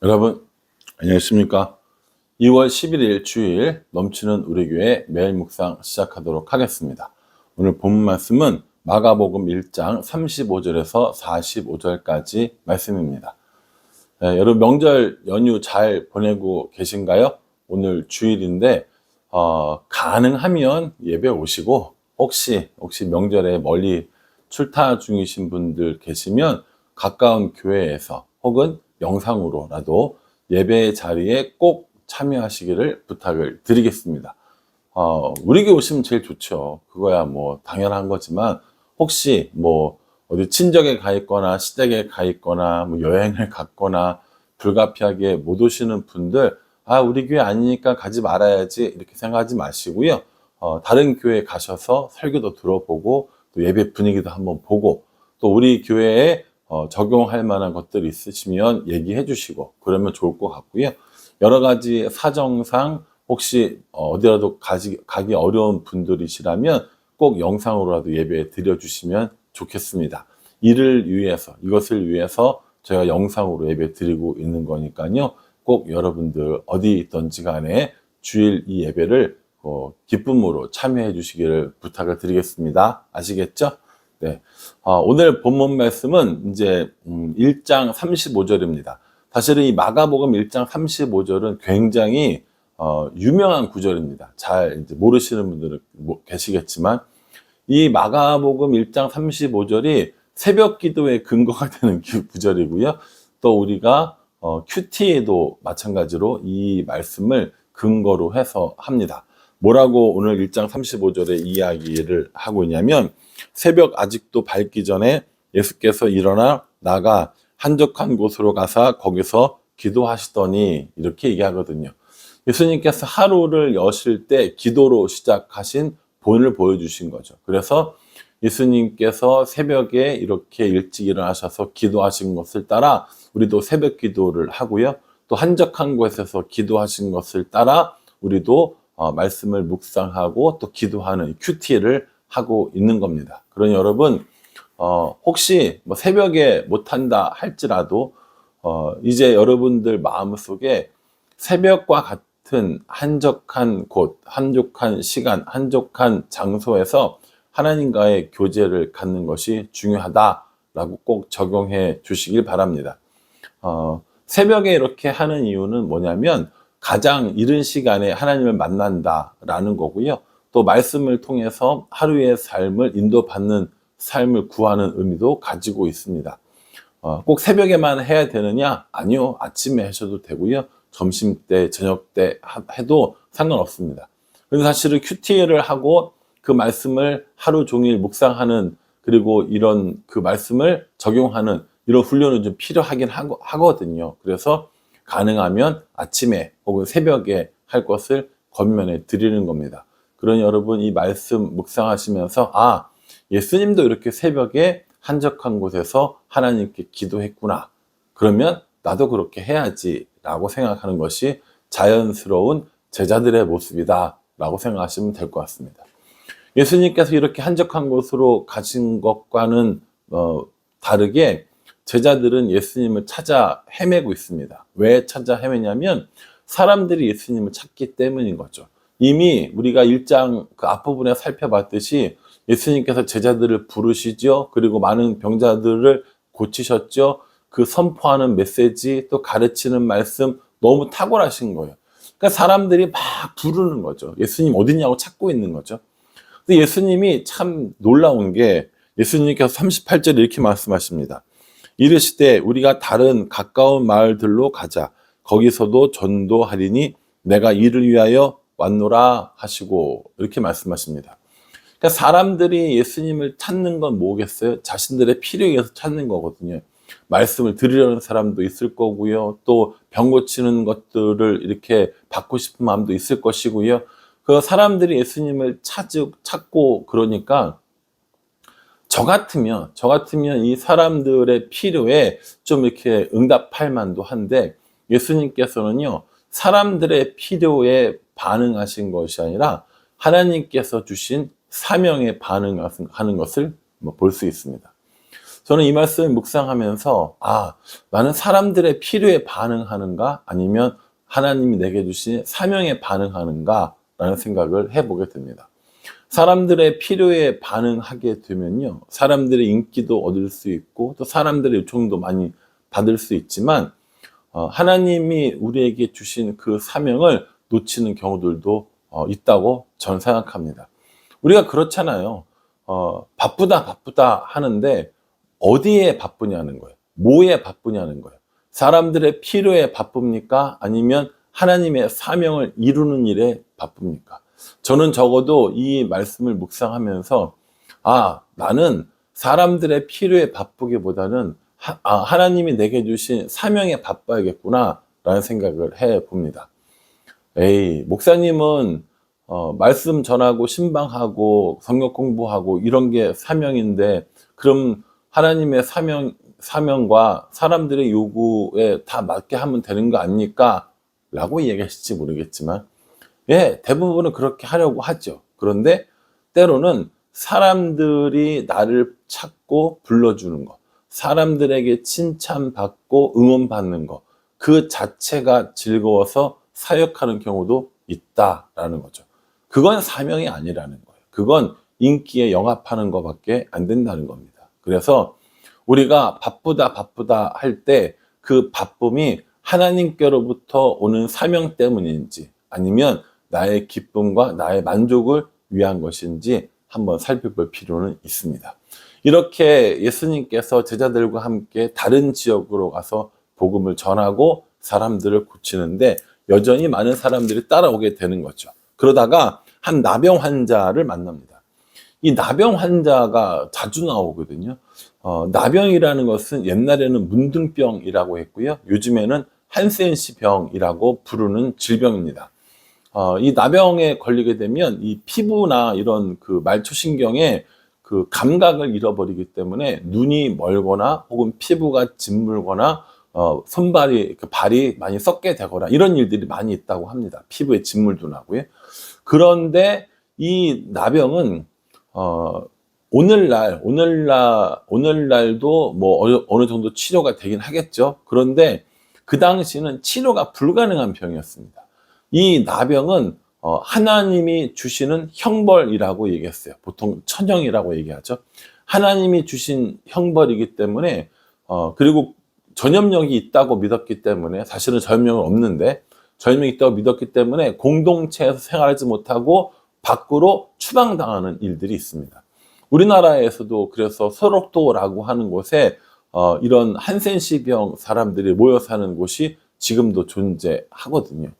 여러분 안녕하십니까? 2월 11일 주일 넘치는 우리 교회 매일 묵상 시작하도록 하겠습니다. 오늘 본문 말씀은 마가복음 1장 35절에서 45절까지 말씀입니다. 여러분 명절 연휴 잘 보내고 계신가요? 오늘 주일인데 가능하면 예배 오시고 혹시 명절에 멀리 출타 중이신 분들 계시면 가까운 교회에서 혹은 영상으로라도 예배 자리에 꼭 참여하시기를 부탁을 드리겠습니다. 우리 교회 오시면 제일 좋죠. 그거야 뭐 당연한 거지만 혹시 뭐 어디 친정에 가 있거나 시댁에 가 있거나 뭐 여행을 갔거나 불가피하게 못 오시는 분들 우리 교회 아니니까 가지 말아야지 이렇게 생각하지 마시고요. 다른 교회에 가셔서 설교도 들어보고 또 예배 분위기도 한번 보고 또 우리 교회에 적용할 만한 것들이 있으시면 얘기해 주시고 그러면 좋을 것 같고요. 여러 가지 사정상 혹시 어디라도 가기 어려운 분들이시라면 꼭 영상으로라도 예배 드려주시면 좋겠습니다. 이것을 위해서 제가 영상으로 예배 드리고 있는 거니까요. 꼭 여러분들 어디 있던지 간에 주일 이 예배를 기쁨으로 참여해 주시기를 부탁을 드리겠습니다. 아시겠죠? 네. 오늘 본문 말씀은 이제 1장 35절입니다. 사실은 이 마가복음 1장 35절은 굉장히 유명한 구절입니다. 잘 이제 모르시는 분들은 계시겠지만 이 마가복음 1장 35절이 새벽 기도의 근거가 되는 구절이고요. 또 우리가 큐티에도 마찬가지로 이 말씀을 근거로 해서 합니다. 뭐라고 오늘 1장 35절에 이야기를 하고 있냐면 새벽 아직도 밝기 전에 예수께서 일어나 나가 한적한 곳으로 가사 거기서 기도하시더니 이렇게 얘기하거든요. 예수님께서 하루를 여실 때 기도로 시작하신 본을 보여주신 거죠. 그래서 예수님께서 새벽에 이렇게 일찍 일어나셔서 기도하신 것을 따라 우리도 새벽 기도를 하고요. 또 한적한 곳에서 기도하신 것을 따라 우리도 말씀을 묵상하고 또 기도하는 큐티를 하고 있는 겁니다. 그러니 여러분 혹시 뭐 새벽에 못한다 할지라도 이제 여러분들 마음속에 새벽과 같은 한적한 곳, 한적한 시간, 한적한 장소에서 하나님과의 교제를 갖는 것이 중요하다라고 꼭 적용해 주시길 바랍니다. 새벽에 이렇게 하는 이유는 뭐냐면 가장 이른 시간에 하나님을 만난다라는 거고요. 또 말씀을 통해서 하루의 삶을 인도받는 삶을 구하는 의미도 가지고 있습니다. 꼭 새벽에만 해야 되느냐? 아니요. 아침에 하셔도 되고요. 점심때, 저녁때 해도 상관없습니다. 그런데 사실은 큐티를 하고 그 말씀을 하루 종일 묵상하는 그리고 이런 그 말씀을 적용하는 이런 훈련은 좀 필요하긴 하거든요. 그래서 가능하면 아침에 혹은 새벽에 할 것을 권면해 드리는 겁니다. 그러니 여러분 이 말씀 묵상하시면서 예수님도 이렇게 새벽에 한적한 곳에서 하나님께 기도했구나. 그러면 나도 그렇게 해야지 라고 생각하는 것이 자연스러운 제자들의 모습이다 라고 생각하시면 될 것 같습니다. 예수님께서 이렇게 한적한 곳으로 가신 것과는 다르게 제자들은 예수님을 찾아 헤매고 있습니다. 왜 찾아 헤매냐면 사람들이 예수님을 찾기 때문인 거죠. 이미 우리가 1장 그 앞부분에 살펴봤듯이 예수님께서 제자들을 부르시죠. 그리고 많은 병자들을 고치셨죠. 그 선포하는 메시지 또 가르치는 말씀 너무 탁월하신 거예요. 그러니까 사람들이 막 부르는 거죠. 예수님 어디냐고 찾고 있는 거죠. 근데 예수님이 참 놀라운 게 예수님께서 38절에 이렇게 말씀하십니다. 이르시되 우리가 다른 가까운 마을들로 가자. 거기서도 전도하리니 내가 이를 위하여 왔노라 하시고 이렇게 말씀하십니다. 그러니까 사람들이 예수님을 찾는 건 뭐겠어요? 자신들의 필요에 의해서 찾는 거거든요. 말씀을 들으려는 사람도 있을 거고요. 또 병 고치는 것들을 이렇게 받고 싶은 마음도 있을 것이고요. 그 사람들이 예수님을 찾고 그러니까 저 같으면 이 사람들의 필요에 좀 이렇게 응답할 만도 한데 예수님께서는요, 사람들의 필요에 반응하신 것이 아니라 하나님께서 주신 사명에 반응하는 것을 볼 수 있습니다. 저는 이 말씀을 묵상하면서 나는 사람들의 필요에 반응하는가 아니면 하나님이 내게 주신 사명에 반응하는가 라는 생각을 해보게 됩니다. 사람들의 필요에 반응하게 되면요, 사람들의 인기도 얻을 수 있고 또 사람들의 요청도 많이 받을 수 있지만 하나님이 우리에게 주신 그 사명을 놓치는 경우들도 있다고 저는 생각합니다. 우리가 그렇잖아요. 바쁘다 바쁘다 하는데 어디에 바쁘냐는 거예요. 뭐에 바쁘냐는 거예요. 사람들의 필요에 바쁩니까? 아니면 하나님의 사명을 이루는 일에 바쁩니까? 저는 적어도 이 말씀을 묵상하면서 나는 사람들의 필요에 바쁘기보다는 하나님이 내게 주신 사명에 바빠야겠구나 라는 생각을 해봅니다. 목사님은 말씀 전하고 신방하고 성경 공부하고 이런 게 사명인데 그럼 하나님의 사명과 사람들의 요구에 다 맞게 하면 되는 거 아닙니까? 라고 얘기하실지 모르겠지만 대부분은 그렇게 하려고 하죠. 그런데 때로는 사람들이 나를 찾고 불러주는 것, 사람들에게 칭찬받고 응원받는 것, 그 자체가 즐거워서 사역하는 경우도 있다라는 거죠. 그건 사명이 아니라는 거예요. 그건 인기에 영합하는 것밖에 안 된다는 겁니다. 그래서 우리가 바쁘다 할 때 그 바쁨이 하나님께로부터 오는 사명 때문인지 아니면 나의 기쁨과 나의 만족을 위한 것인지 한번 살펴볼 필요는 있습니다. 이렇게 예수님께서 제자들과 함께 다른 지역으로 가서 복음을 전하고 사람들을 고치는데 여전히 많은 사람들이 따라오게 되는 거죠. 그러다가 한 나병 환자를 만납니다. 이 나병 환자가 자주 나오거든요. 나병이라는 것은 옛날에는 문둥병이라고 했고요. 요즘에는 한센시 병이라고 부르는 질병입니다. 이 나병에 걸리게 되면 이 피부나 이런 그 말초신경에 그 감각을 잃어버리기 때문에 눈이 멀거나 혹은 피부가 짓물거나 발이 많이 썩게 되거나 이런 일들이 많이 있다고 합니다. 피부에 짓물도 나고요. 그런데 이 나병은 오늘날도 뭐 어느 정도 치료가 되긴 하겠죠. 그런데 그 당시는 치료가 불가능한 병이었습니다. 이 나병은 하나님이 주시는 형벌이라고 얘기했어요. 보통 천형이라고 얘기하죠. 하나님이 주신 형벌이기 때문에 그리고 전염력이 있다고 믿었기 때문에 사실은 전염력은 없는데 전염력이 있다고 믿었기 때문에 공동체에서 생활하지 못하고 밖으로 추방당하는 일들이 있습니다. 우리나라에서도 그래서 소록도라고 하는 곳에 이런 한센시병 사람들이 모여 사는 곳이 지금도 존재하거든요.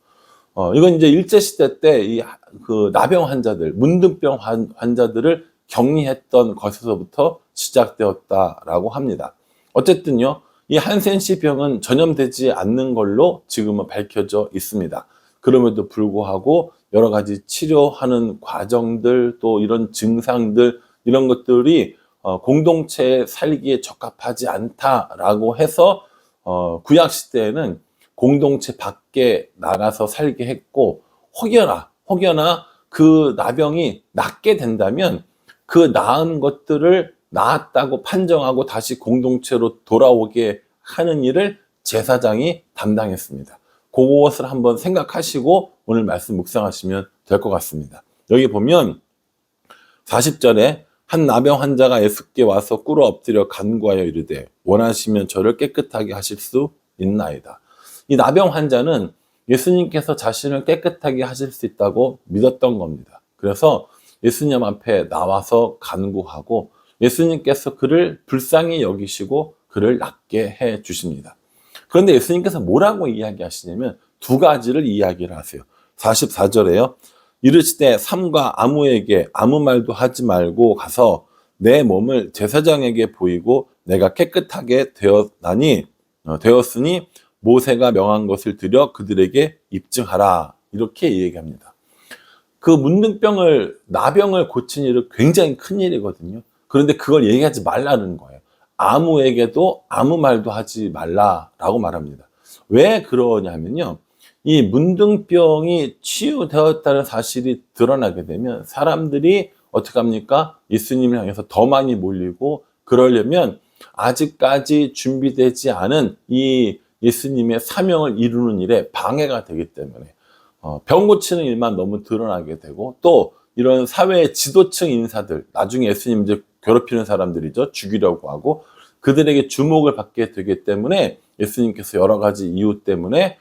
이건 이제 일제시대 때 그 나병 환자들, 문둥병 환자들을 격리했던 것에서부터 시작되었다라고 합니다. 어쨌든요, 이 한센시병은 전염되지 않는 걸로 지금은 밝혀져 있습니다. 그럼에도 불구하고 여러 가지 치료하는 과정들 또 이런 증상들 이런 것들이 공동체에 살기에 적합하지 않다라고 해서 구약 시대에는 공동체 밖에 나가서 살게 했고 혹여나 그 나병이 낫게 된다면 그 나은 것들을 나았다고 판정하고 다시 공동체로 돌아오게 하는 일을 제사장이 담당했습니다. 그것을 한번 생각하시고 오늘 말씀 묵상하시면 될 것 같습니다. 여기 보면 40절에 한 나병 환자가 예수께 와서 꿇어 엎드려 간구하여 이르되 원하시면 저를 깨끗하게 하실 수 있나이다. 이 나병 환자는 예수님께서 자신을 깨끗하게 하실 수 있다고 믿었던 겁니다. 그래서 예수님 앞에 나와서 간구하고 예수님께서 그를 불쌍히 여기시고 그를 낫게 해 주십니다. 그런데 예수님께서 뭐라고 이야기하시냐면 두 가지를 이야기를 하세요. 44절에요. 이르시되 삼가 아무에게 아무 말도 하지 말고 가서 내 몸을 제사장에게 보이고 내가 깨끗하게 되었으니 모세가 명한 것을 드려 그들에게 입증하라. 이렇게 얘기합니다. 그 나병을 고친 일은 굉장히 큰 일이거든요. 그런데 그걸 얘기하지 말라는 거예요. 아무에게도 아무 말도 하지 말라라고 말합니다. 왜 그러냐면요. 이 문둥병이 치유되었다는 사실이 드러나게 되면 사람들이 어떻게 합니까? 예수님을 향해서 더 많이 몰리고 그러려면 아직까지 준비되지 않은 이 예수님의 사명을 이루는 일에 방해가 되기 때문에 병 고치는 일만 너무 드러나게 되고, 또 이런 사회의 지도층 인사들, 나중에 예수님 이제 괴롭히는 사람들이죠. 죽이려고 하고 그들에게 주목을 받게 되기 때문에 예수님께서 여러 가지 이유 때문에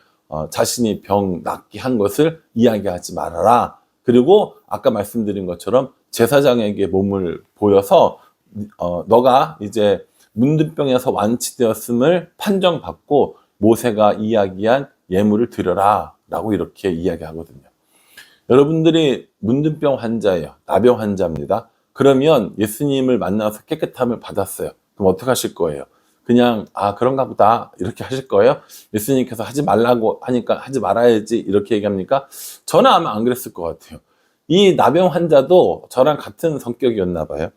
자신이 병 낫게 한 것을 이야기하지 말아라. 그리고 아까 말씀드린 것처럼 제사장에게 몸을 보여서 너가 이제 문둥병에서 완치되었음을 판정받고 모세가 이야기한 예물을 드려라 라고 이렇게 이야기하거든요. 여러분들이 문둥병 환자예요. 나병 환자입니다. 그러면 예수님을 만나서 깨끗함을 받았어요. 그럼 어떻게 하실 거예요? 그냥 그런가 보다 이렇게 하실 거예요? 예수님께서 하지 말라고 하니까 하지 말아야지 이렇게 얘기합니까? 저는 아마 안 그랬을 것 같아요. 이 나병 환자도 저랑 같은 성격이었나 봐요.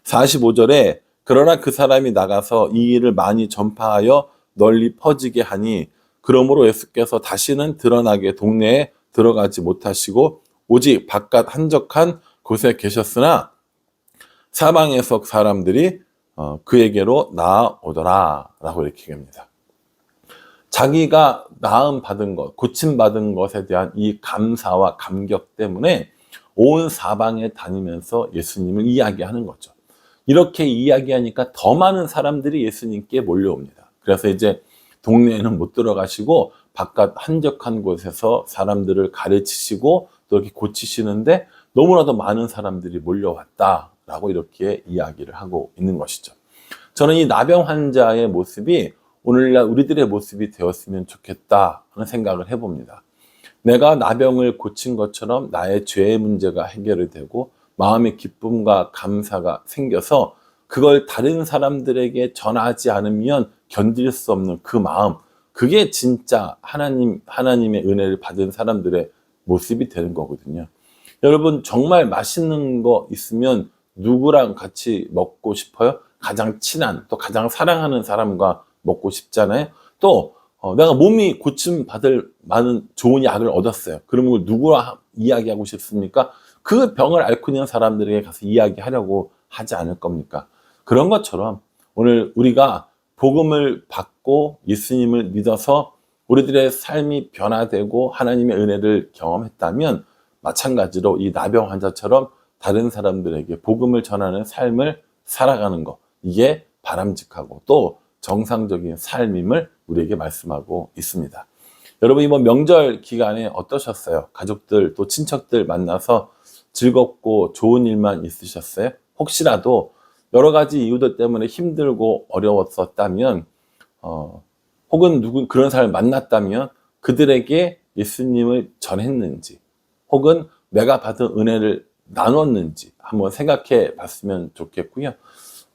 45절에 그러나 그 사람이 나가서 이 일을 많이 전파하여 널리 퍼지게 하니 그러므로 예수께서 다시는 드러나게 동네에 들어가지 못하시고 오직 바깥 한적한 곳에 계셨으나 사방에서 사람들이 그에게로 나아오더라 라고 이렇게 얘기합니다. 자기가 나음 받은 것, 고침 받은 것에 대한 이 감사와 감격 때문에 온 사방에 다니면서 예수님을 이야기하는 거죠. 이렇게 이야기하니까 더 많은 사람들이 예수님께 몰려옵니다. 그래서 이제 동네에는 못 들어가시고 바깥 한적한 곳에서 사람들을 가르치시고 또 이렇게 고치시는데 너무나도 많은 사람들이 몰려왔다라고 이렇게 이야기를 하고 있는 것이죠. 저는 이 나병 환자의 모습이 오늘날 우리들의 모습이 되었으면 좋겠다 하는 생각을 해봅니다. 내가 나병을 고친 것처럼 나의 죄의 문제가 해결이 되고 마음의 기쁨과 감사가 생겨서 그걸 다른 사람들에게 전하지 않으면 견딜 수 없는 그 마음, 그게 진짜 하나님의 은혜를 받은 사람들의 모습이 되는 거거든요. 여러분, 정말 맛있는 거 있으면 누구랑 같이 먹고 싶어요? 가장 친한, 또 가장 사랑하는 사람과 먹고 싶잖아요. 또 내가 몸이 고침 받을 많은 좋은 약을 얻었어요. 그러면 누구랑 이야기하고 싶습니까? 그 병을 앓고 있는 사람들에게 가서 이야기하려고 하지 않을 겁니까? 그런 것처럼 오늘 우리가 복음을 받고 예수님을 믿어서 우리들의 삶이 변화되고 하나님의 은혜를 경험했다면 마찬가지로 이 나병 환자처럼 다른 사람들에게 복음을 전하는 삶을 살아가는 것, 이게 바람직하고 또 정상적인 삶임을 우리에게 말씀하고 있습니다. 여러분, 이번 명절 기간에 어떠셨어요? 가족들 또 친척들 만나서 즐겁고 좋은 일만 있으셨어요? 혹시라도 여러 가지 이유들 때문에 힘들고 어려웠었다면 혹은 그런 사람을 만났다면 그들에게 예수님을 전했는지, 혹은 내가 받은 은혜를 나눴는지 한번 생각해 봤으면 좋겠고요.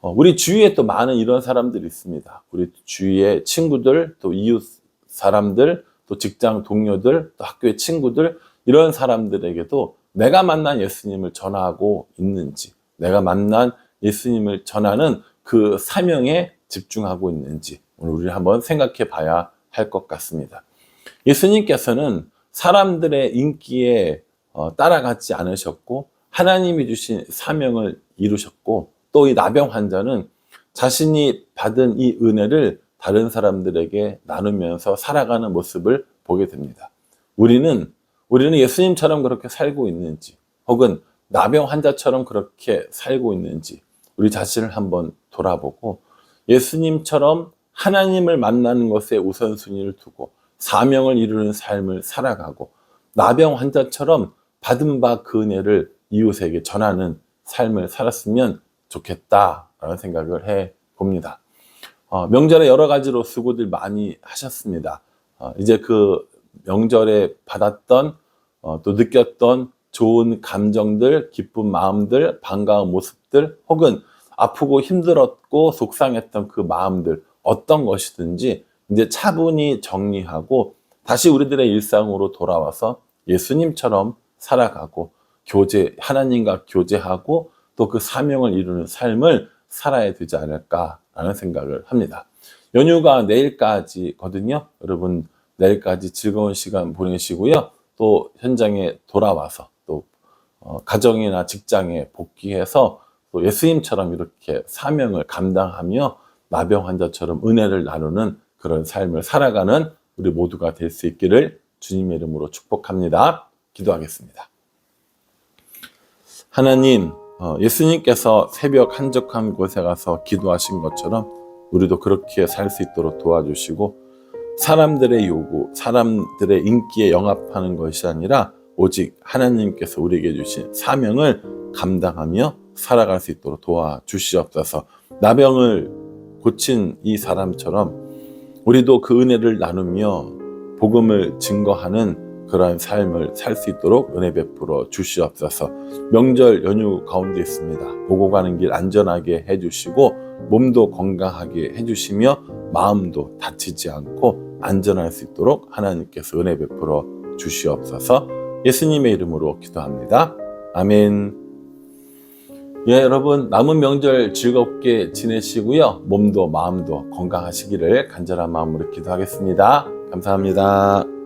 우리 주위에 또 많은 이런 사람들이 있습니다. 우리 주위에 친구들, 또 이웃 사람들, 또 직장 동료들, 또 학교의 친구들, 이런 사람들에게도 내가 만난 예수님을 전하고 있는지, 내가 만난 예수님을 전하는 그 사명에 집중하고 있는지 오늘 우리 한번 생각해 봐야 할 것 같습니다. 예수님께서는 사람들의 인기에 따라가지 않으셨고 하나님이 주신 사명을 이루셨고, 또 이 나병 환자는 자신이 받은 이 은혜를 다른 사람들에게 나누면서 살아가는 모습을 보게 됩니다. 우리는 예수님처럼 그렇게 살고 있는지, 혹은 나병 환자처럼 그렇게 살고 있는지 우리 자신을 한번 돌아보고 예수님처럼 하나님을 만나는 것에 우선순위를 두고 사명을 이루는 삶을 살아가고 나병 환자처럼 받은 바 그 은혜를 이웃에게 전하는 삶을 살았으면 좋겠다라는 생각을 해 봅니다. 명절에 여러 가지로 수고들 많이 하셨습니다. 이제 그 명절에 받았던 또 느꼈던 좋은 감정들, 기쁜 마음들, 반가운 모습들, 혹은 아프고 힘들었고 속상했던 그 마음들, 어떤 것이든지 이제 차분히 정리하고 다시 우리들의 일상으로 돌아와서 예수님처럼 살아가고 하나님과 교제하고 또 그 사명을 이루는 삶을 살아야 되지 않을까라는 생각을 합니다. 연휴가 내일까지거든요. 여러분, 내일까지 즐거운 시간 보내시고요. 또 현장에 돌아와서 또 가정이나 직장에 복귀해서 또 예수님처럼 이렇게 사명을 감당하며 나병 환자처럼 은혜를 나누는 그런 삶을 살아가는 우리 모두가 될 수 있기를 주님의 이름으로 축복합니다. 기도하겠습니다. 하나님, 예수님께서 새벽 한적한 곳에 가서 기도하신 것처럼 우리도 그렇게 살 수 있도록 도와주시고, 사람들의 요구, 사람들의 인기에 영합하는 것이 아니라 오직 하나님께서 우리에게 주신 사명을 감당하며 살아갈 수 있도록 도와주시옵소서. 나병을 고친 이 사람처럼 우리도 그 은혜를 나누며 복음을 증거하는 그러한 삶을 살 수 있도록 은혜 베풀어 주시옵소서. 명절 연휴 가운데 있습니다. 오고 가는 길 안전하게 해주시고 몸도 건강하게 해주시며 마음도 다치지 않고 안전할 수 있도록 하나님께서 은혜 베풀어 주시옵소서. 예수님의 이름으로 기도합니다. 아멘. 예, 여러분 남은 명절 즐겁게 지내시고요. 몸도 마음도 건강하시기를 간절한 마음으로 기도하겠습니다. 감사합니다.